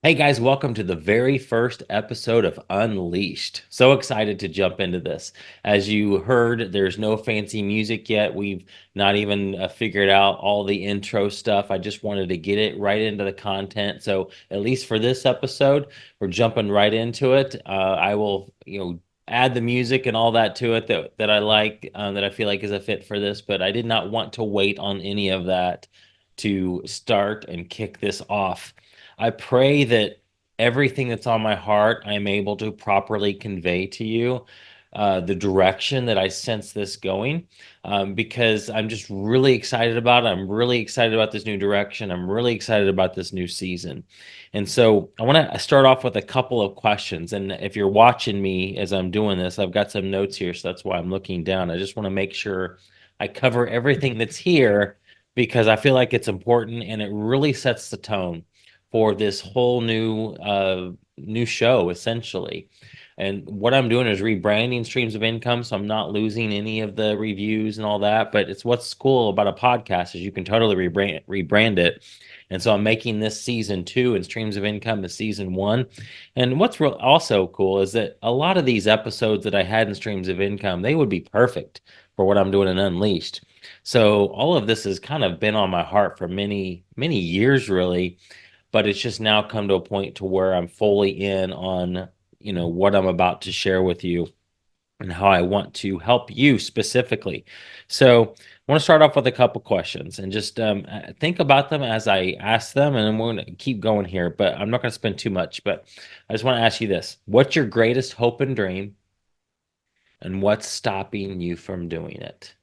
Hey guys, welcome to the very first episode of Unleashed. So excited to jump into this. As you heard, there's no fancy music yet. We've not even figured out all the intro stuff. I just wanted to get it right into the content. So, at least for this episode, we're jumping right into it. I will, add the music and all that to it that I like, that I feel like is a fit for this, but I did not want to wait on any of that to start and kick this off. I pray that everything that's on my heart, I'm able to properly convey to you the direction that I sense this going, because I'm just really excited about it. I'm really excited about this new direction. I'm really excited about this new season. And so I want to start off with a couple of questions. And if you're watching me as I'm doing this, I've got some notes here, so that's why I'm looking down. I just want to make sure I cover everything that's here because I feel like it's important and it really sets the tone for this whole new show essentially. And what I'm doing is rebranding Streams of Income, so I'm not losing any of the reviews and all that. But it's what's cool about a podcast is you can totally rebrand it. And so I'm making this season two and Streams of Income is season one. And what's also cool is that a lot of these episodes that I had in Streams of Income, they would be perfect for what I'm doing in Unleashed. So all of this has kind of been on my heart for many, many years, really, but it's just now come to a point to where I'm fully in on, what I'm about to share with you and how I want to help you specifically. So I want to start off with a couple questions and just think about them as I ask them, and then we're going to keep going here, but I'm not going to spend too much, but I just want to ask you this. What's your greatest hope and dream, and what's stopping you from doing it?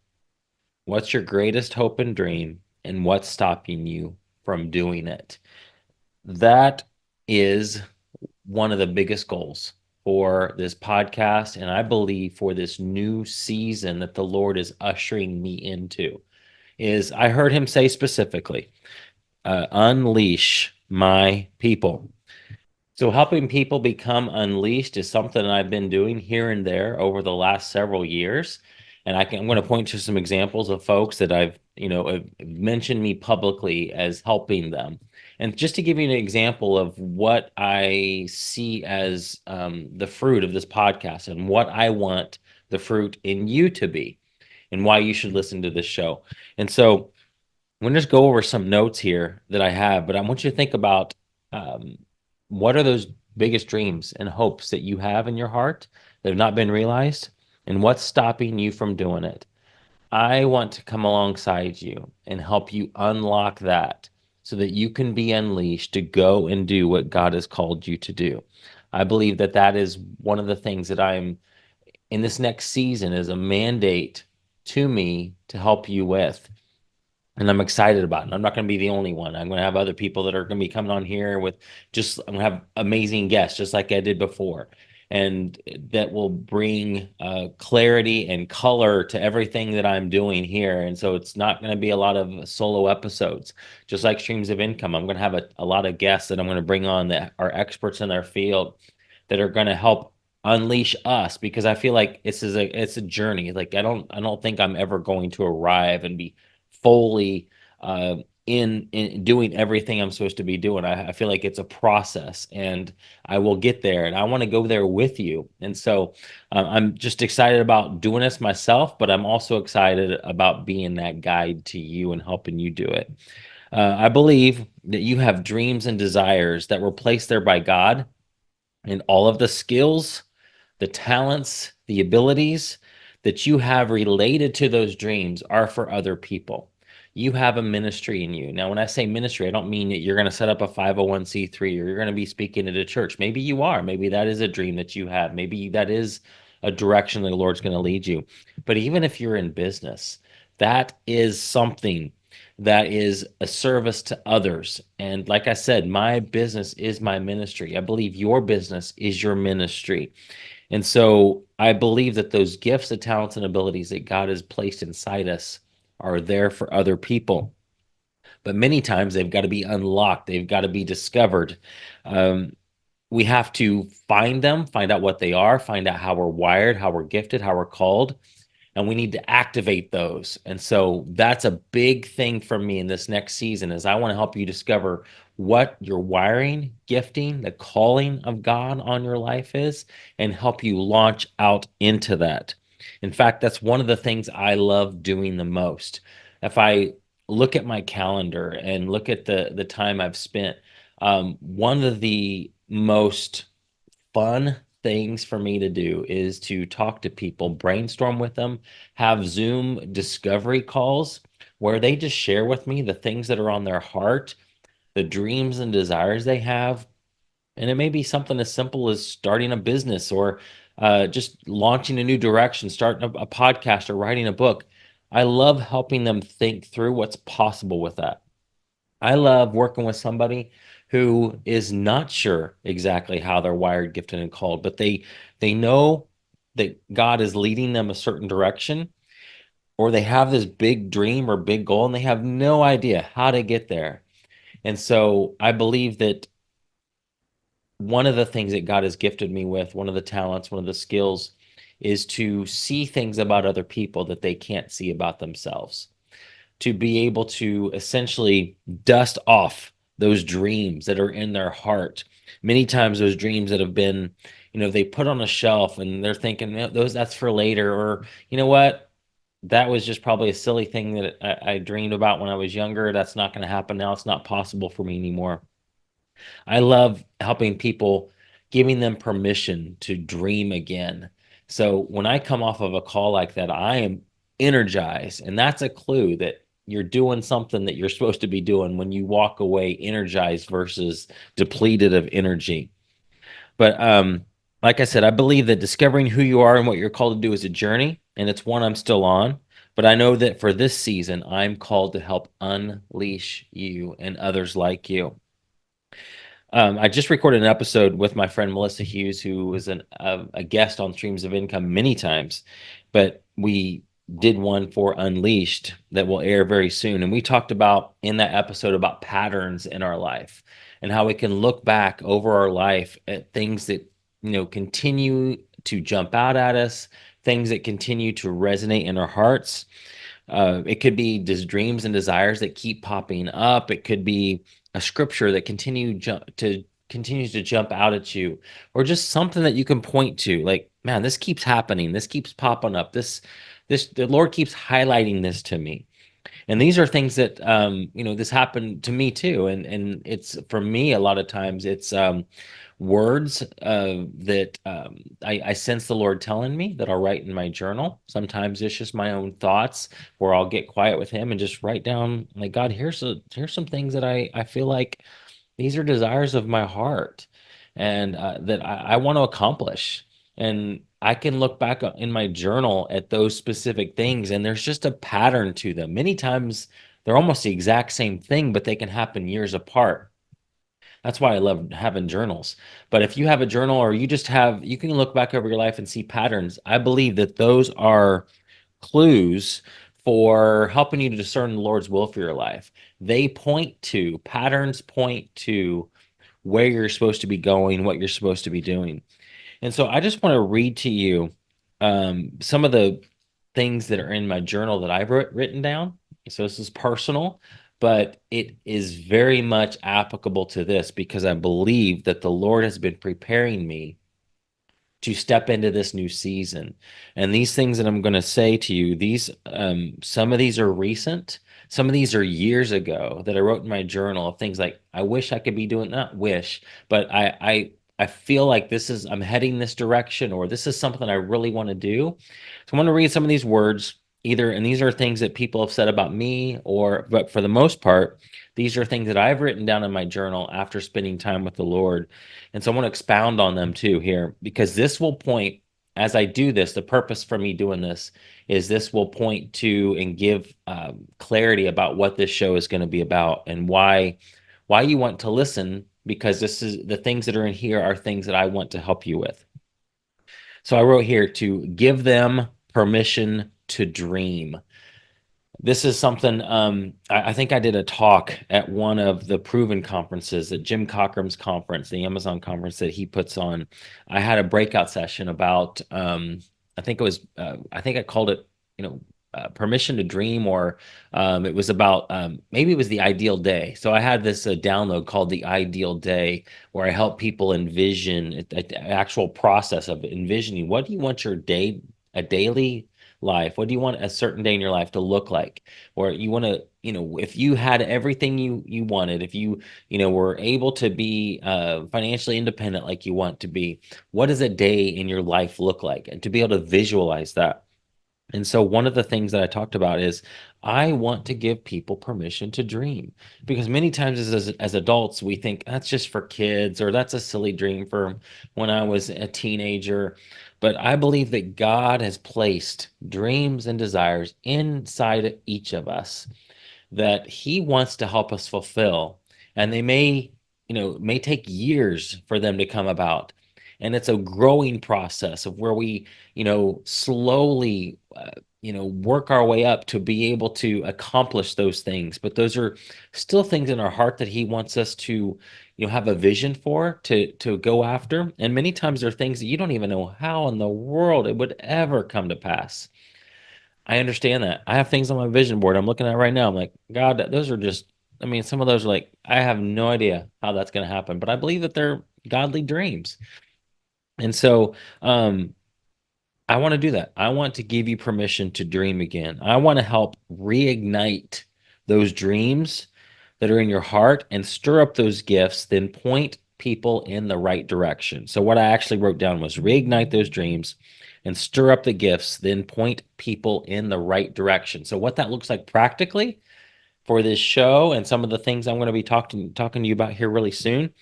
What's your greatest hope and dream, and what's stopping you from doing it? That is one of the biggest goals for this podcast, and I believe for this new season that the Lord is ushering me into. Is I heard him say specifically, unleash my people. So helping people become unleashed is something that I've been doing here and there over the last several years. And I'm going to point to some examples of folks that have mentioned me publicly as helping them. And just to give you an example of what I see as the fruit of this podcast and what I want the fruit in you to be and why you should listen to this show. And so I'm going to just go over some notes here that I have, but I want you to think about um, what are those biggest dreams and hopes that you have in your heart that have not been realized, and what's stopping you from doing it. I want to come alongside you and help you unlock that so that you can be unleashed to go and do what God has called you to do. I believe that that is one of the things that I'm in this next season is a mandate to me to help you with, and I'm excited about it. I'm not going to be the only one. I'm going to have other people that are going to be coming on here with I'm going to have amazing guests, just like I did before. And that will bring clarity and color to everything that I'm doing here. And so it's not going to be a lot of solo episodes, just like Streams of Income. I'm going to have a lot of guests that I'm going to bring on that are experts in their field that are going to help unleash us, because I feel like it's a journey. Like I don't think I'm ever going to arrive and be fully uh, in doing everything I'm supposed to be doing. I feel like it's a process, and I will get there, and I want to go there with you. And so I'm just excited about doing this myself, but I'm also excited about being that guide to you and helping you do it. I believe that you have dreams and desires that were placed there by God, and all of the skills, the talents, the abilities that you have related to those dreams are for other people. You have a ministry in you. Now, when I say ministry, I don't mean that you're going to set up a 501(c)(3) or you're going to be speaking at a church. Maybe you are. Maybe that is a dream that you have. Maybe that is a direction the Lord's going to lead you. But even if you're in business, that is something that is a service to others. And like I said, my business is my ministry. I believe your business is your ministry. And so I believe that those gifts, the talents, and abilities that God has placed inside us are there for other people. But many times they've got to be unlocked, they've got to be discovered. Um, we have to find them, find out what they are, find out how we're wired, how we're gifted, how we're called, and we need to activate those. And so that's a big thing for me in this next season is I want to help you discover what your wiring, gifting, the calling of God on your life is, and help you launch out into that. In fact, that's one of the things I love doing the most. If I look at my calendar and look at the time I've spent, one of the most fun things for me to do is to talk to people, brainstorm with them, have Zoom discovery calls where they just share with me the things that are on their heart, the dreams and desires they have. And it may be something as simple as starting a business or just launching a new direction, starting a podcast or writing a book. I love helping them think through what's possible with that. I love working with somebody who is not sure exactly how they're wired, gifted, and called, but they know that God is leading them a certain direction, or they have this big dream or big goal, and they have no idea how to get there. And so I believe that one of the things that God has gifted me with, one of the talents, one of the skills, is to see things about other people that they can't see about themselves, to be able to essentially dust off those dreams that are in their heart. Many times those dreams that have been, they put on a shelf and they're thinking, those that's for later, or you know what? That was just probably a silly thing that I dreamed about when I was younger. That's not going to happen now. It's not possible for me anymore. I love helping people, giving them permission to dream again. So when I come off of a call like that, I am energized. And that's a clue that you're doing something that you're supposed to be doing when you walk away energized versus depleted of energy. But like I said, I believe that discovering who you are and what you're called to do is a journey, and it's one I'm still on. But I know that for this season, I'm called to help unleash you and others like you. I just recorded an episode with my friend Melissa Hughes, who was a guest on Streams of Income many times, but we did one for Unleashed that will air very soon. And we talked about in that episode about patterns in our life and how we can look back over our life at things that, continue to jump out at us, things that continue to resonate in our hearts. It could be just dreams and desires that keep popping up. It could be a scripture that continues to jump out at you, or just something that you can point to. Like, man, this keeps happening. This keeps popping up. The Lord keeps highlighting this to me. And these are things that this happened to me too. And it's for me a lot of times it's words that I sense the Lord telling me that I'll write in my journal. Sometimes it's just my own thoughts where I'll get quiet with Him and just write down like, God, here's some things that I feel like these are desires of my heart and that I want to accomplish. And I can look back in my journal at those specific things, and there's just a pattern to them. Many times they're almost the exact same thing, but they can happen years apart. That's why I love having journals. But if you have a journal or you can look back over your life and see patterns. I believe that those are clues for helping you to discern the Lord's will for your life. Patterns point to where you're supposed to be going, what you're supposed to be doing. And so I just want to read to you some of the things that are in my journal that I've written down. So this is personal, but it is very much applicable to this because I believe that the Lord has been preparing me to step into this new season. And these things that I'm going to say to you, some of these are recent, some of these are years ago that I wrote in my journal of things like I wish I could be doing, not wish, but I feel like I'm heading this direction, or this is something I really want to do. So I want to read some of these words either, and these are things that people have said about me, but for the most part, these are things that I've written down in my journal after spending time with the Lord. And so I want to expound on them too here, because this will point, as I do this, the purpose for me doing this is this will point to and give clarity about what this show is going to be about and why you want to listen, because this is the things that are in here are things that I want to help you with. So I wrote here to give them permission to dream. This is something I think I did a talk at one of the Proven conferences, at Jim Cockrum's conference, the Amazon conference that he puts on. I had a breakout session about I think I called it, permission to dream, or it was about maybe it was the ideal day. So I had this download called the ideal day, where I help people envision actual process of envisioning what do you want your day, a daily life, what do you want a certain day in your life to look like, where you want to, if you had everything you wanted, if you were able to be financially independent like you want to be, what does a day in your life look like, and to be able to visualize that. And so one of the things that I talked about is I want to give people permission to dream, because many times as adults, we think that's just for kids, or that's a silly dream for when I was a teenager. But I believe that God has placed dreams and desires inside each of us that he wants to help us fulfill. And they may take years for them to come about. And it's a growing process of where we, slowly, work our way up to be able to accomplish those things. But those are still things in our heart that he wants us to, have a vision for, to go after. And many times there are things that you don't even know how in the world it would ever come to pass. I understand that. I have things on my vision board I'm looking at right now. I'm like, God, those are just, I mean, some of those are like, I have no idea how that's going to happen, but I believe that they're godly dreams. And so, I want to do that. I want to give you permission to dream again. I want to help reignite those dreams that are in your heart and stir up those gifts, then point people in the right direction. So, what I actually wrote down was reignite those Mhm. dreams and stir up the gifts, then point people in the right direction. So, what that looks like practically for this show and some of the things I'm going to be talking to you about here really soon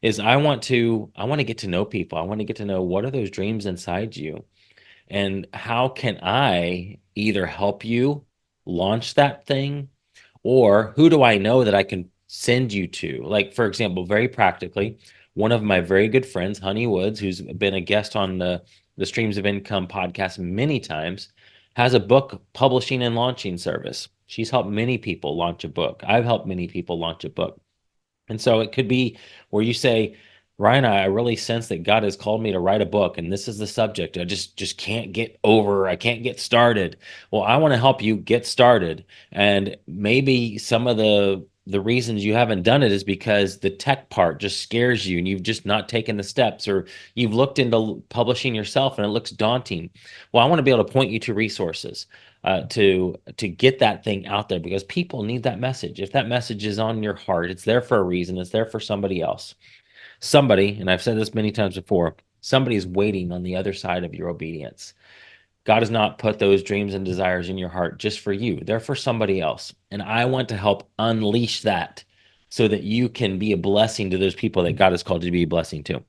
is I want to get to know people. I want to get to know what are those dreams inside you, and how can I either help you launch that thing, or who do I know that I can send you to? Like, for example, very practically, one of my very good friends, Honey Woods, who's been a guest on the Streams of Income podcast many times, has a book publishing and launching service. She's helped many people launch a book. I've helped many people launch a book. And so it could be where you say, Ryan, I really sense that God has called me to write a book, and this is the subject. I just can't get over. I can't get started. Well, I want to help you get started. And maybe some of the reasons you haven't done it is because the tech part just scares you and you've just not taken the steps, or you've looked into publishing yourself and it looks daunting. Well, I want to be able to point you to resources to get that thing out there, because people need that message. If that message is on your heart, it's there for a reason. It's there for somebody else. Somebody, and I've said this many times before, somebody is waiting on the other side of your obedience. God has not put those dreams and desires in your heart just for you. They're for somebody else. And I want to help unleash that so that you can be a blessing to those people that God has called you to be a blessing to.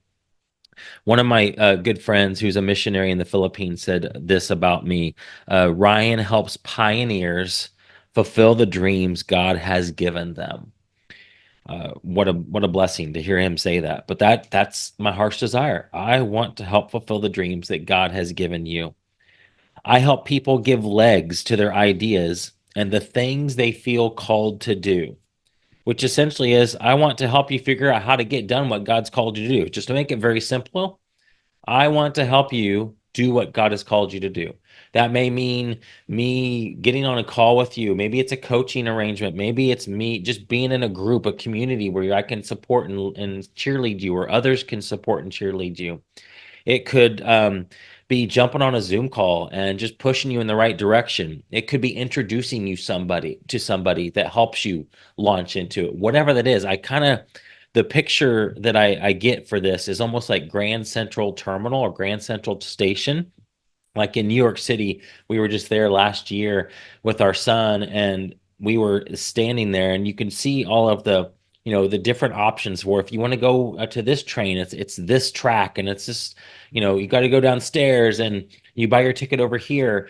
One of my good friends who's a missionary in the Philippines said this about me: Ryan helps pioneers fulfill the dreams God has given them. What a blessing to hear him say that. But that's my heart's desire. I want to help fulfill the dreams that God has given you. I help people give legs to their ideas and the things they feel called to do, which essentially is I want to help you figure out how to get done what God's called you to do. Just to make it very simple, I want to help you do what God has called you to do. That may mean me getting on a call with you. Maybe it's a coaching arrangement. Maybe it's me just being in a group, a community where I can support and cheerlead you, or others can support and cheerlead you. It could be jumping on a Zoom call and just pushing you in the right direction. It could be introducing you somebody that helps you launch into it. Whatever that is, the picture that I get for this is almost like Grand Central Terminal or Grand Central Station. Like in New York City, we were just there last year with our son, and we were standing there, and you can see all of the different options for if you want to go to this train, it's this track, and it's just, you got to go downstairs and you buy your ticket over here.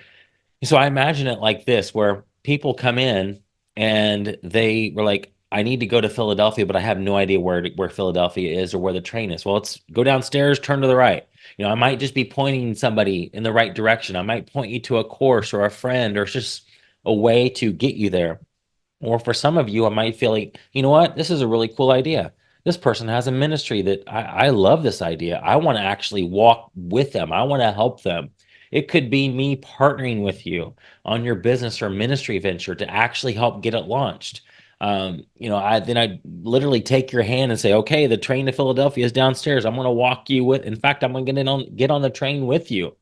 So I imagine it like this, where people come in and they were like, I need to go to Philadelphia, but I have no idea where Philadelphia is or where the train is. Well, let's go downstairs, turn to the right. I might just be pointing somebody in the right direction. I might point you to a course or a friend, or just a way to get you there. Or for some of you, I might feel like, you know what, this is a really cool idea. This person has a ministry that I love this idea. I want to actually walk with them. I want to help them. It could be me partnering with you on your business or ministry venture to actually help get it launched. I literally take your hand and say, okay, the train to Philadelphia is downstairs. I'm going to walk you with. In fact, I'm going to get on the train with you.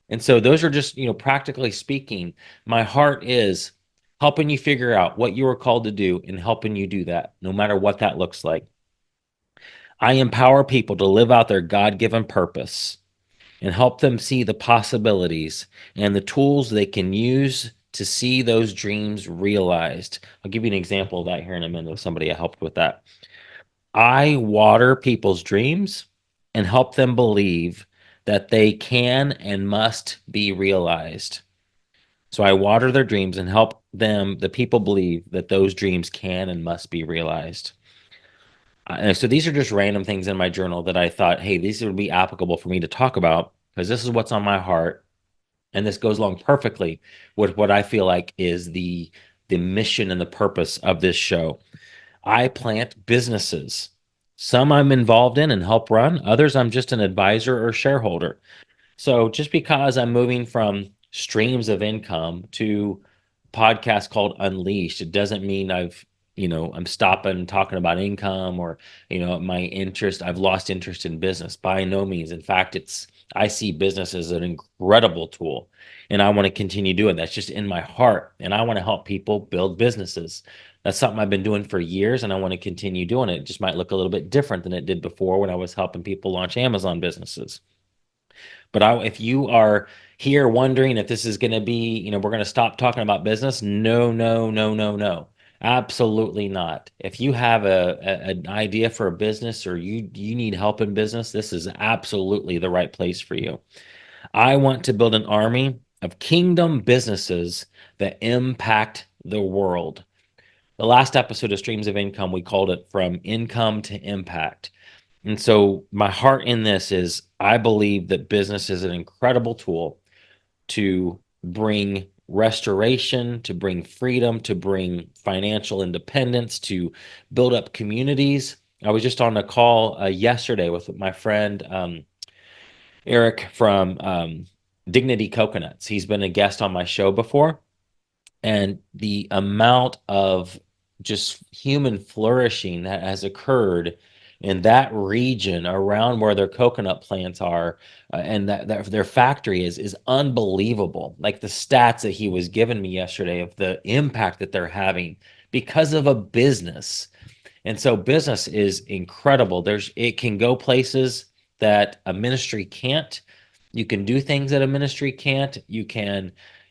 And so those are just, practically speaking, my heart is helping you figure out what you are called to do and helping you do that, no matter what that looks like. I empower people to live out their God-given purpose and help them see the possibilities and the tools they can use to see those dreams realized. I'll give you an example of that here in a minute of somebody I helped with that. I water people's dreams and help them believe that they can and must be realized. So I water their dreams and help them, the people, believe that those dreams can and must be realized. And so these are just random things in my journal that I thought, hey, these would be applicable for me to talk about because this is what's on my heart. And this goes along perfectly with what I feel like is the mission and the purpose of this show. I plant businesses. Some I'm involved in and help run, others I'm just an advisor or shareholder. So just because I'm moving from streams of income to a podcast called Unleashed, it doesn't mean I'm stopping talking about income or, my interest. I've lost interest in business by no means. In fact, I see business as an incredible tool and I want to continue doing that. That's just in my heart. And I want to help people build businesses. That's something I've been doing for years and I want to continue doing it. It just might look a little bit different than it did before when I was helping people launch Amazon businesses. But if you are here wondering if this is going to be, we're going to stop talking about business, no, no, no, no, no, absolutely not. If you have an idea for a business or you need help in business, this is absolutely the right place for you. I want to build an army of kingdom businesses that impact the world. The last episode of Streams of Income, we called it From Income to Impact. And so my heart in this is I believe that business is an incredible tool to bring restoration, to bring freedom, to bring financial independence, to build up communities. I was just on a call yesterday with my friend Eric from Dignity Coconuts. He's been a guest on my show before. And the amount of just human flourishing that has occurred in that region around where their coconut plants are and that their factory is unbelievable. Like the stats that he was giving me yesterday of the impact that they're having because of a business. And so business is incredible. It can go places that a ministry can't. You can do things that a ministry can't.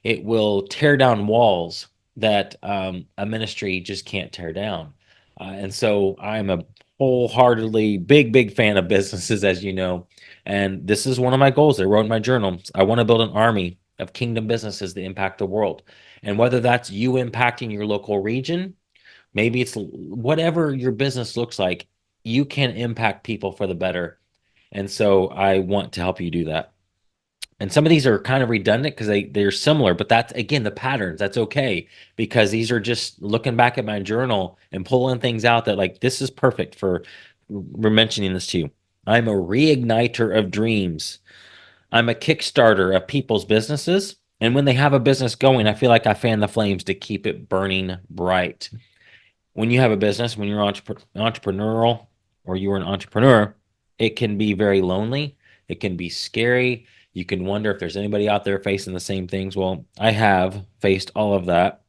It will tear down walls that a ministry just can't tear down. And so I'm a wholeheartedly big fan of businesses, as you know. And this is one of my goals. I wrote in my journal. I want to build an army of kingdom businesses that impact the world. And whether that's you impacting your local region, maybe it's whatever your business looks like, you can impact people for the better. And so I want to help you do that. And some of these are kind of redundant because they're similar, but that's again the patterns. That's okay because these are just looking back at my journal and pulling things out that like this is perfect for mentioning this to you. I'm a reigniter of dreams. I'm a kickstarter of people's businesses. And when they have a business going, I feel like I fan the flames to keep it burning bright. When you have a business, when you're entrepreneurial or you're an entrepreneur, it can be very lonely. It can be scary. You can wonder if there's anybody out there facing the same things. Well, I have faced all of that.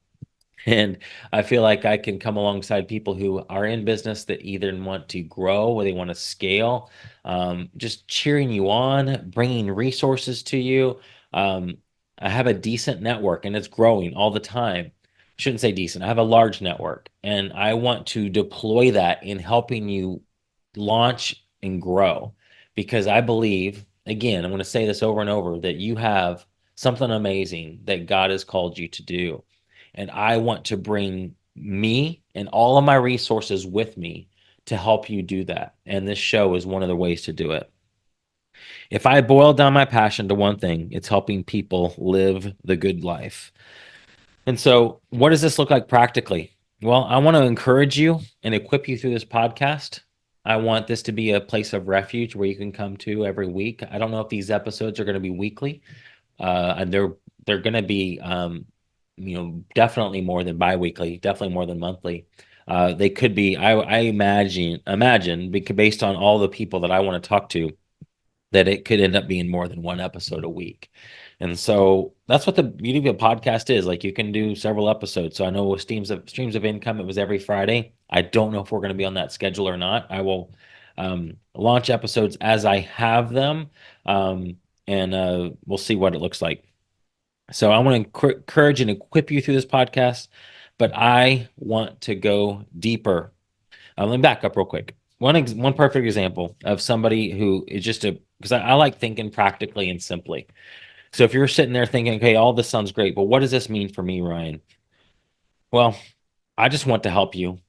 And I feel like I can come alongside people who are in business that either want to grow or they want to scale, just cheering you on, bringing resources to you. Um, I have a decent network and it's growing all the time. Shouldn't say decent. I have a large network and I want to deploy that in helping you launch and grow because I believe, again, I'm going to say this over and over, that you have something amazing that God has called you to do. And I want to bring me and all of my resources with me to help you do that. And this show is one of the ways to do it. If I boil down my passion to one thing, it's helping people live the good life. And so, what does this look like practically? Well, I want to encourage you and equip you through this podcast. I want this to be a place of refuge where you can come to every week. I don't know if these episodes are going to be weekly, And they're going to be, definitely more than biweekly, definitely more than monthly. They could be, I imagine, because based on all the people that I want to talk to, that it could end up being more than one episode a week. And so that's what the beauty of a podcast is. Like, you can do several episodes. So I know with streams of income, it was every Friday. I don't know if we're going to be on that schedule or not. I will launch episodes as I have them, and we'll see what it looks like. So I want to encourage and equip you through this podcast, but I want to go deeper. Let me back up real quick. One perfect example of somebody who is just because I like thinking practically and simply. So if you're sitting there thinking, okay, all this sounds great, but what does this mean for me, Ryan? Well, I just want to help you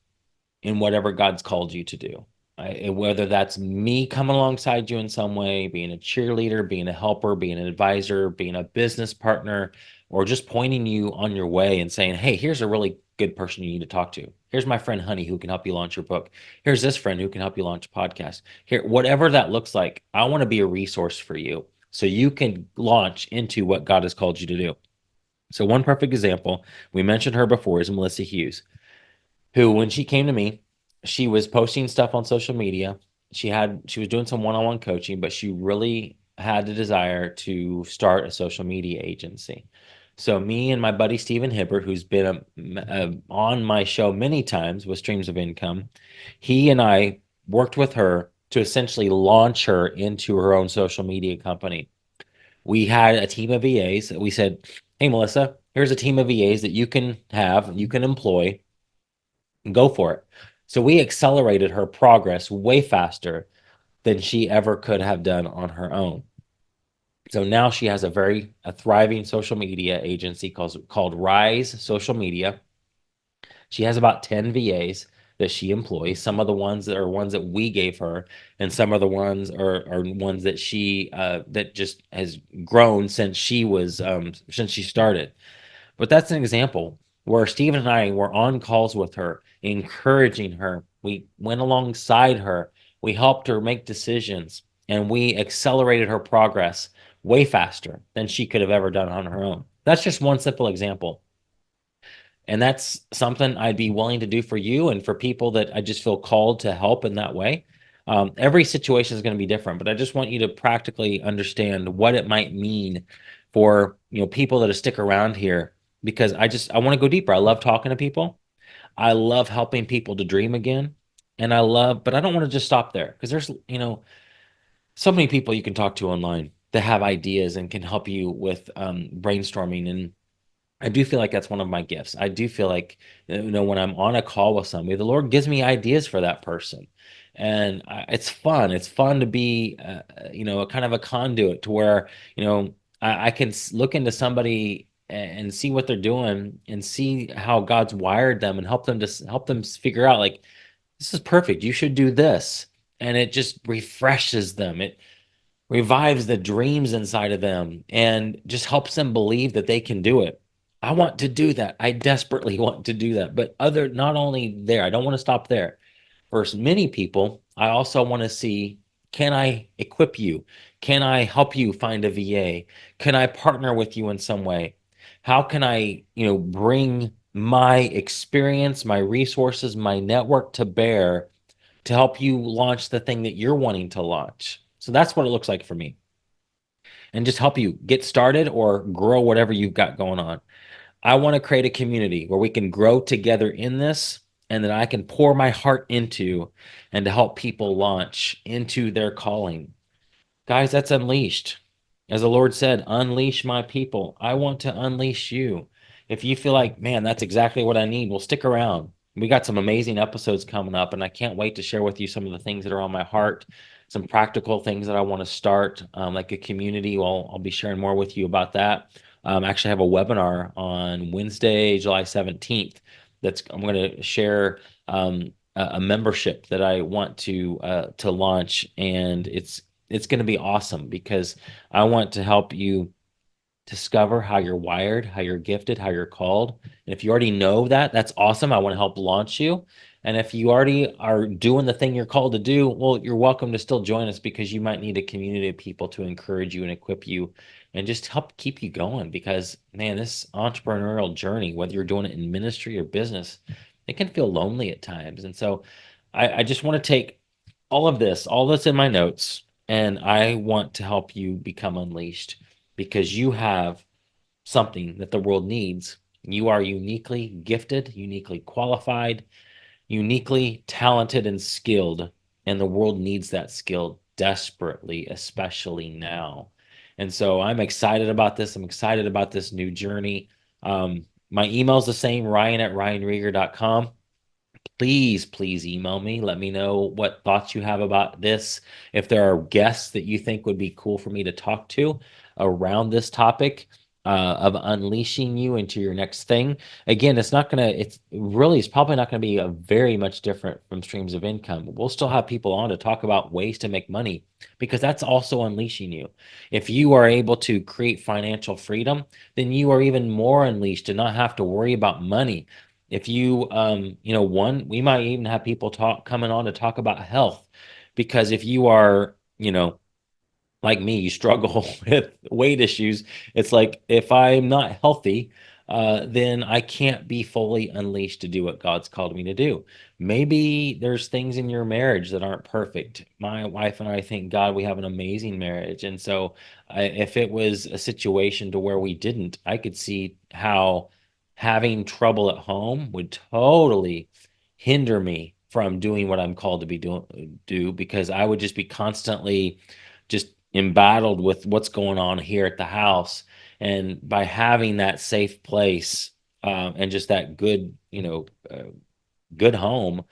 in whatever God's called you to do. Whether that's me coming alongside you in some way, being a cheerleader, being a helper, being an advisor, being a business partner, or just pointing you on your way and saying, hey, here's a really good person you need to talk to. Here's my friend Honey who can help you launch your book. Here's this friend who can help you launch a podcast. Here, whatever that looks like, I want to be a resource for you so you can launch into what God has called you to do. So, one perfect example, we mentioned her before, is Melissa Hughes, who, when she came to me, she was posting stuff on social media. She was doing some one-on-one coaching, but she really had the desire to start a social media agency. So me and my buddy Stephen Hibbert, who's been on my show many times with Streams of Income, he and I worked with her to essentially launch her into her own social media company. We had a team of VAs. We said, hey, Melissa, here's a team of VAs that you can employ, go for it. So we accelerated her progress way faster than she ever could have done on her own. So now she has a thriving social media agency called Rise Social Media. She has about 10 VAs that she employs. Some of the ones that are ones that we gave her, and some of the ones are ones that she that just has grown since she started. But that's an example where Stephen and I were on calls with her, encouraging her. We went alongside her. We helped her make decisions, and we accelerated her progress way faster than she could have ever done on her own. That's just one simple example. And that's something I'd be willing to do for you and for people that I just feel called to help in that way. Every situation is going to be different, but I just want you to practically understand what it might mean for people that stick around here, because I want to go deeper. I love talking to people. I love helping people to dream again, and but I don't want to just stop there, because there's so many people you can talk to online that have ideas and can help you with brainstorming. And I do feel like that's one of my gifts. I do feel like, when I'm on a call with somebody, the Lord gives me ideas for that person. And it's fun. It's fun to be, a kind of a conduit to where, I can look into somebody and see what they're doing and see how God's wired them and help them figure out, like, this is perfect. You should do this. And it just refreshes them. It revives the dreams inside of them and just helps them believe that they can do it. I want to do that. I desperately want to do that. But not only there, I don't want to stop there. For many people, I also want to see, can I equip you? Can I help you find a VA? Can I partner with you in some way? How can I, bring my experience, my resources, my network to bear to help you launch the thing that you're wanting to launch? So that's what it looks like for me, and just help you get started or grow whatever you've got going on. I want to create a community where we can grow together in this, and that I can pour my heart into, and to help people launch into their calling. Guys, that's unleashed. As the Lord said, unleash my people. I want to unleash you. If you feel like, man, that's exactly what I need, well, stick around. We got some amazing episodes coming up, and I can't wait to share with you some of the things that are on my heart, some practical things that I want to start, like a community. Well, I'll be sharing more with you about that. Actually, I have a webinar on Wednesday, July 17th. I'm going to share a membership that I want to launch, and it's going to be awesome, because I want to help you discover how you're wired, how you're gifted, how you're called. And if you already know that, that's awesome. I want to help launch you. And if you already are doing the thing you're called to do, well, you're welcome to still join us because you might need a community of people to encourage you and equip you and just help keep you going. Because, man, this entrepreneurial journey, whether you're doing it in ministry or business, it can feel lonely at times. And so I just want to take all this in my notes, and I want to help you become unleashed because you have something that the world needs. You are uniquely gifted, uniquely qualified, uniquely talented and skilled, and the world needs that skill desperately, especially now. And so I'm excited about this. I'm excited about this new journey. My email's the same, ryan@ryanrieger.com. Please email me. Let me know what thoughts you have about this. If there are guests that you think would be cool for me to talk to around this topic of unleashing you into your next thing. Again, it's probably not going to be a very much different from streams of income. We'll still have people on to talk about ways to make money because that's also unleashing you. If you are able to create financial freedom, then you are even more unleashed to not have to worry about money. If you, we might even have people coming on to talk about health, because if you are, like me, you struggle with weight issues. It's like if I'm not healthy, then I can't be fully unleashed to do what God's called me to do. Maybe there's things in your marriage that aren't perfect. My wife and I, thank God, we have an amazing marriage. And so, if it was a situation to where we didn't, I could see how having trouble at home would totally hinder me from doing what I'm called to do, because I would just be constantly just embattled with what's going on here at the house. And by having that safe place, and just that good home,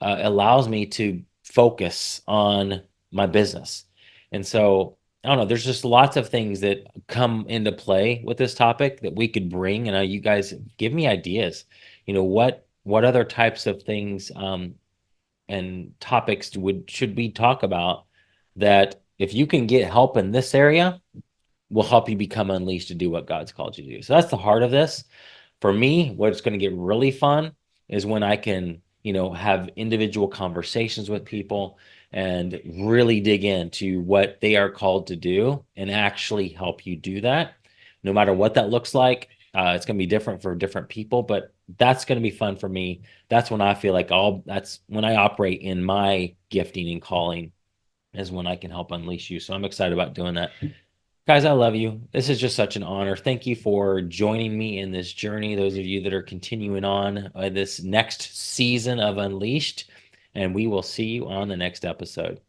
allows me to focus on my business. And so I don't know, there's just lots of things that come into play with this topic that we could bring. And you guys give me ideas. What other types of things and topics should we talk about that if you can get help in this area will help you become unleashed to do what God's called you to do. So that's the heart of this. For me, what's going to get really fun is when I can, have individual conversations with people and really dig into what they are called to do and actually help you do that. No matter what that looks like, it's going to be different for different people, but that's going to be fun for me. That's when I feel like that's when I operate in my gifting and calling, is when I can help unleash you. So I'm excited about doing that. Guys, I love you. This is just such an honor. Thank you for joining me in this journey. Those of you that are continuing on this next season of Unleashed, and we will see you on the next episode.